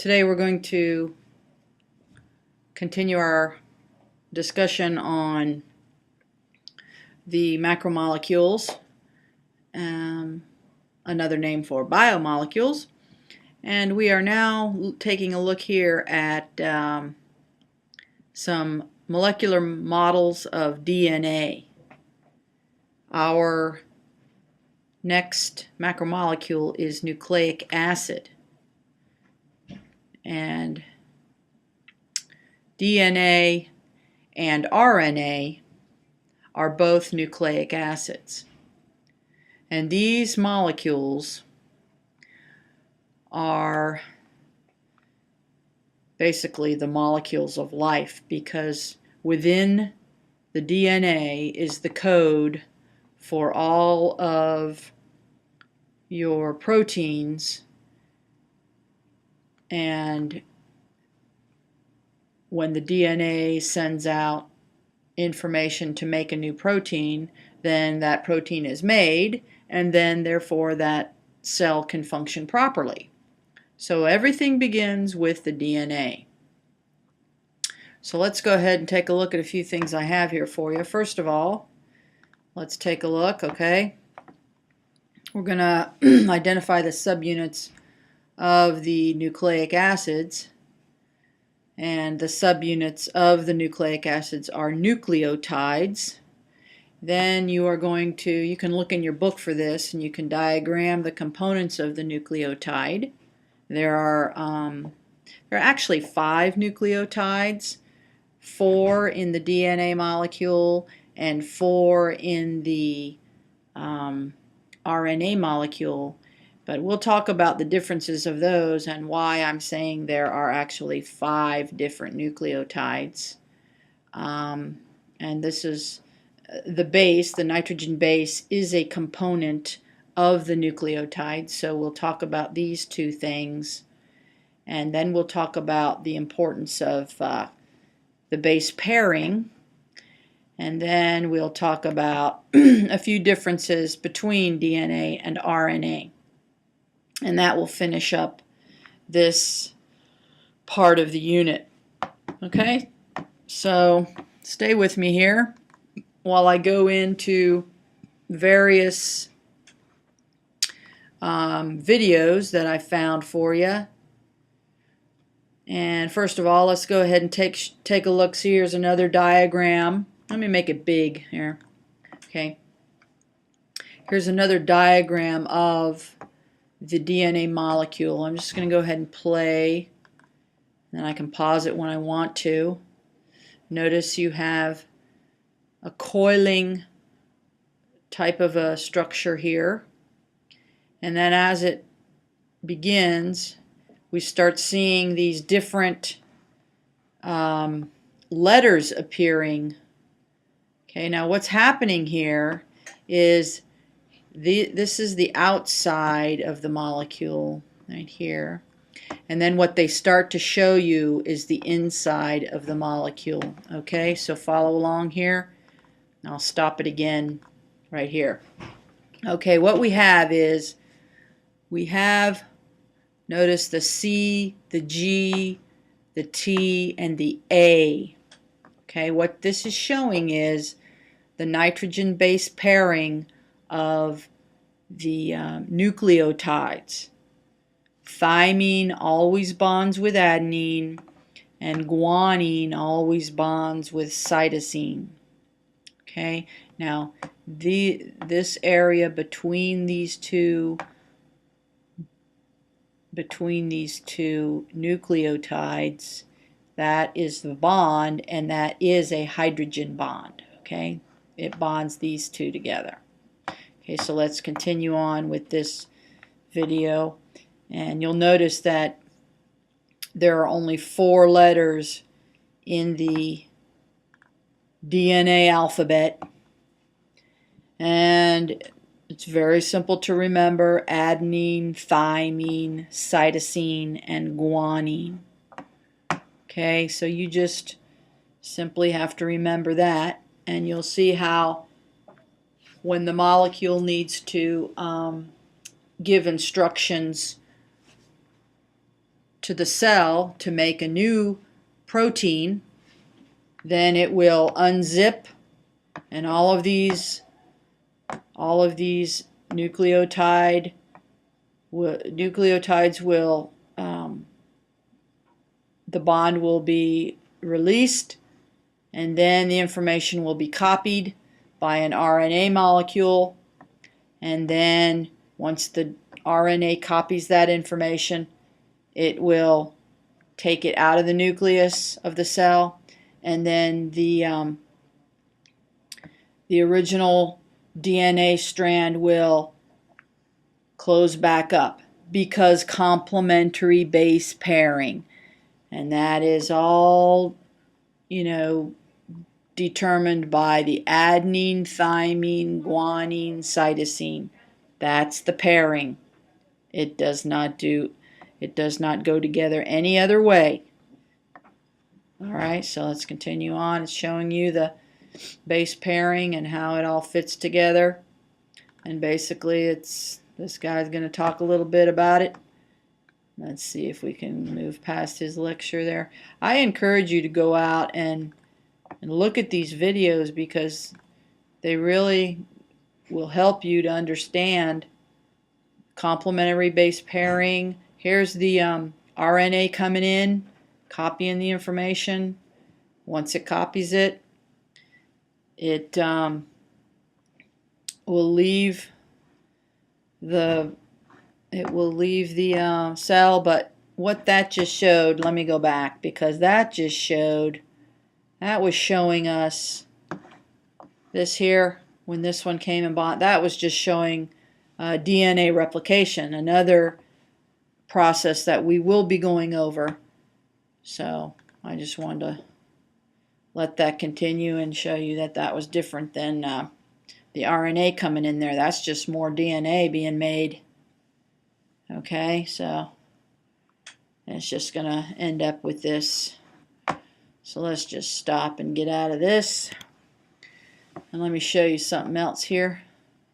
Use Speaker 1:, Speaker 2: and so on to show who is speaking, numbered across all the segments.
Speaker 1: Today we're going to continue our discussion on the macromolecules, another name for biomolecules, and we are now taking a look here at some molecular models of DNA. Our next macromolecule is nucleic acid. And DNA and RNA are both nucleic acids. And these molecules are basically the molecules of life, because within the DNA is the code for all of your proteins. And when the DNA sends out information to make a new protein, then that protein is made, and then therefore that cell can function properly. So everything begins with the DNA. So let's go ahead and take a look at a few things I have here for you. First of all, let's take a look, okay? We're going to identify the subunits of the nucleic acids, and the subunits of the nucleic acids are nucleotides. Then you can look in your book for this, and you can diagram the components of the nucleotide. There are actually 5 nucleotides, 4 in the DNA molecule and 4 in the RNA molecule. But we'll talk about the differences of those and why I'm saying there are actually 5 different nucleotides. And this is the base, the nitrogen base, is a component of the nucleotide. So we'll talk about these two things. And then we'll talk about the importance of the base pairing. And then we'll talk about a few differences between DNA and RNA. And that will finish up this part of the unit. Okay, so stay with me here while I go into various videos that I found for you. And first of all, let's go ahead and take a look. See, here's another diagram. Let me make it big here. Okay, here's another diagram of the DNA molecule. I'm just going to go ahead and play, and I can pause it when I want to. Notice you have a coiling type of a structure here, and then as it begins, we start seeing these different letters appearing. Okay, now what's happening here is this is the outside of the molecule right here, and then what they start to show you is the inside of the molecule. Okay, so follow along here. I'll stop it again right here. Okay, what we have is notice the C, the G, the T, and the A. Okay, what this is showing is the nitrogen base pairing of the nucleotides. Thymine always bonds with adenine, and guanine always bonds with cytosine. Okay, now this area between these two nucleotides, that is the bond, and that is a hydrogen bond. Okay, it bonds these two together. Okay, so let's continue on with this video, and you'll notice that there are only 4 letters in the DNA alphabet, and it's very simple to remember: adenine, thymine, cytosine, and guanine. Okay, so you just simply have to remember that, and you'll see how when the molecule needs to give instructions to to the cell to make a new protein, then it will unzip, and all of these nucleotides will the bond will be released, and then the information will be copied by an RNA molecule, and then once the RNA copies that information, it will take it out of the nucleus of the cell, and then the original DNA strand will close back up because complementary base pairing. And that is all, determined by the adenine, thymine, guanine, cytosine. That's the pairing. It does not go together any other way. Alright, so let's continue on. It's showing you the base pairing and how it all fits together. And basically this guy's going to talk a little bit about it. Let's see if we can move past his lecture there. I encourage you to go out and look at these videos because they really will help you to understand complementary base pairing. Here's the RNA coming in, copying the information. Once it copies it, it will leave the cell. But what that just showed, let me go back, because that was showing us this here. When this one came and bond, that was just showing DNA replication, another process that we will be going over. So I just wanted to let that continue and show you that that was different than the RNA coming in there. That's just more DNA being made. Okay, so it's just going to end up with this. So let's just stop and get out of this. And let me show you something else here.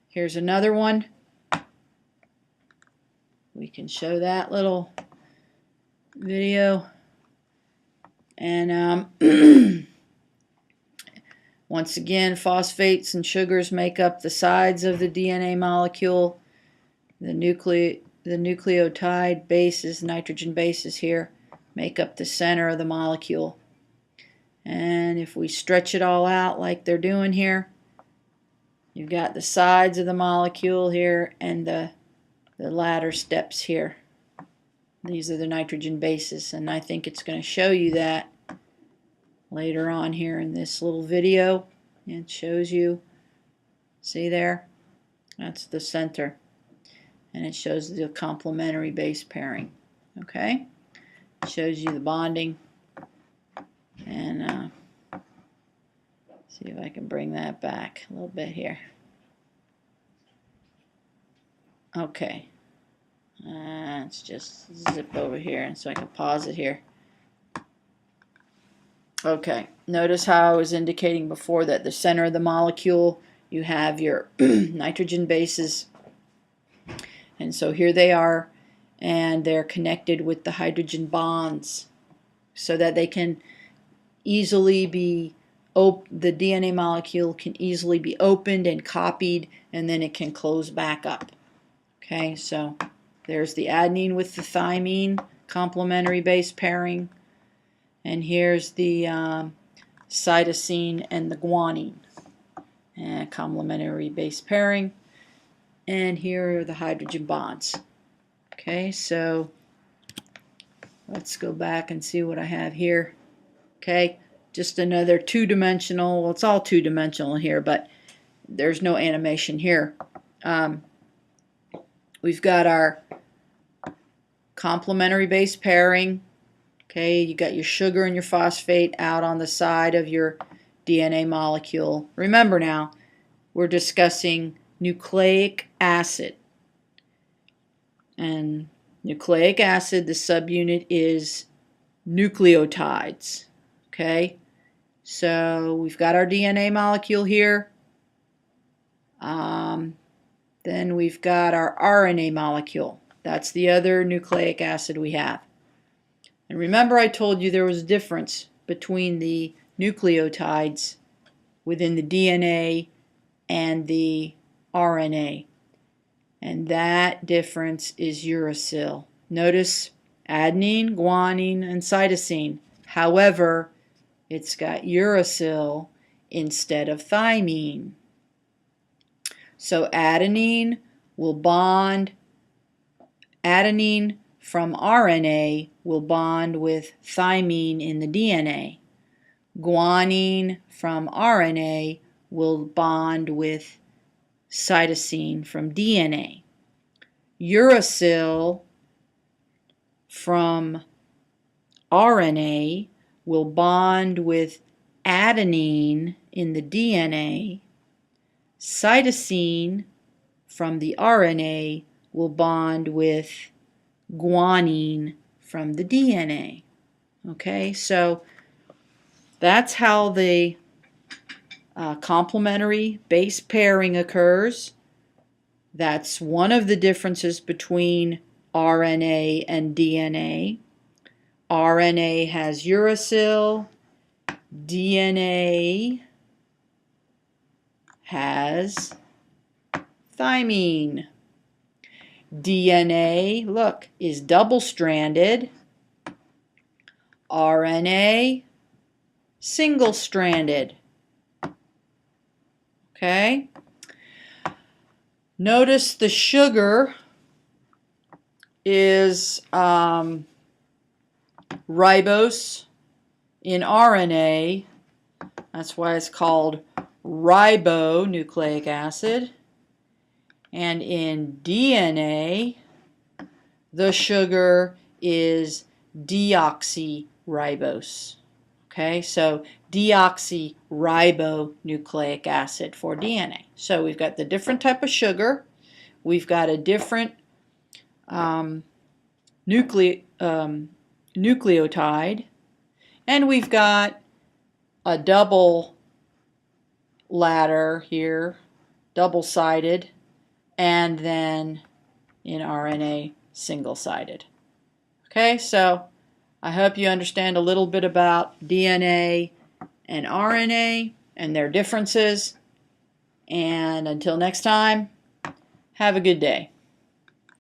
Speaker 1: Here's another one. We can show that little video. And once again, phosphates and sugars make up the sides of the DNA molecule. The nucleotide bases, nitrogen bases here, make up the center of the molecule. And if we stretch it all out like they're doing here, you've got the sides of the molecule here and the latter steps here. These are the nitrogen bases, and I think it's going to show you that later on here in this little video. It shows you, see there? That's the center. And it shows the complementary base pairing. Okay? It shows you the bonding. And see if I can bring that back a little bit here. Okay. Let's just zip over here and so I can pause it here. Okay. Notice how I was indicating before that the center of the molecule, you have your nitrogen bases. And so here they are, and they're connected with the hydrogen bonds so that they can easily be the DNA molecule can easily be opened and copied, and then it can close back up. Okay, so there's the adenine with the thymine, complementary base pairing, and here's the cytosine and the guanine, and complementary base pairing, and here are the hydrogen bonds. Okay, so let's go back and see what I have here. Okay, just another two-dimensional, well, it's all two-dimensional here, but there's no animation here. We've got our complementary base pairing. Okay, you got your sugar and your phosphate out on the side of your DNA molecule. Remember now, we're discussing nucleic acid. And nucleic acid, the subunit is nucleotides. Okay, so we've got our DNA molecule here. Then we've got our RNA molecule. That's the other nucleic acid we have. And remember I told you there was a difference between the nucleotides within the DNA and the RNA. And that difference is uracil. Notice adenine, guanine, and cytosine. However, it's got uracil instead of thymine. So adenine from RNA will bond with thymine in the DNA. Guanine from RNA will bond with cytosine from DNA. Uracil from RNA will bond with adenine in the DNA. Cytosine from the RNA will bond with guanine from the DNA. Okay, so that's how the complementary base pairing occurs. That's one of the differences between RNA and DNA. RNA has uracil, DNA has thymine. DNA, look, is double-stranded. RNA, single-stranded. Okay? Notice the sugar is ribose in RNA. That's why it's called ribonucleic acid. And in DNA, the sugar is deoxyribose. Okay, so deoxyribonucleic acid for DNA. So we've got the different type of sugar, we've got a different nucleotide, and we've got a double ladder here, double-sided, and then in RNA, single-sided. Okay, so I hope you understand a little bit about DNA and RNA and their differences. And until next time, have a good day.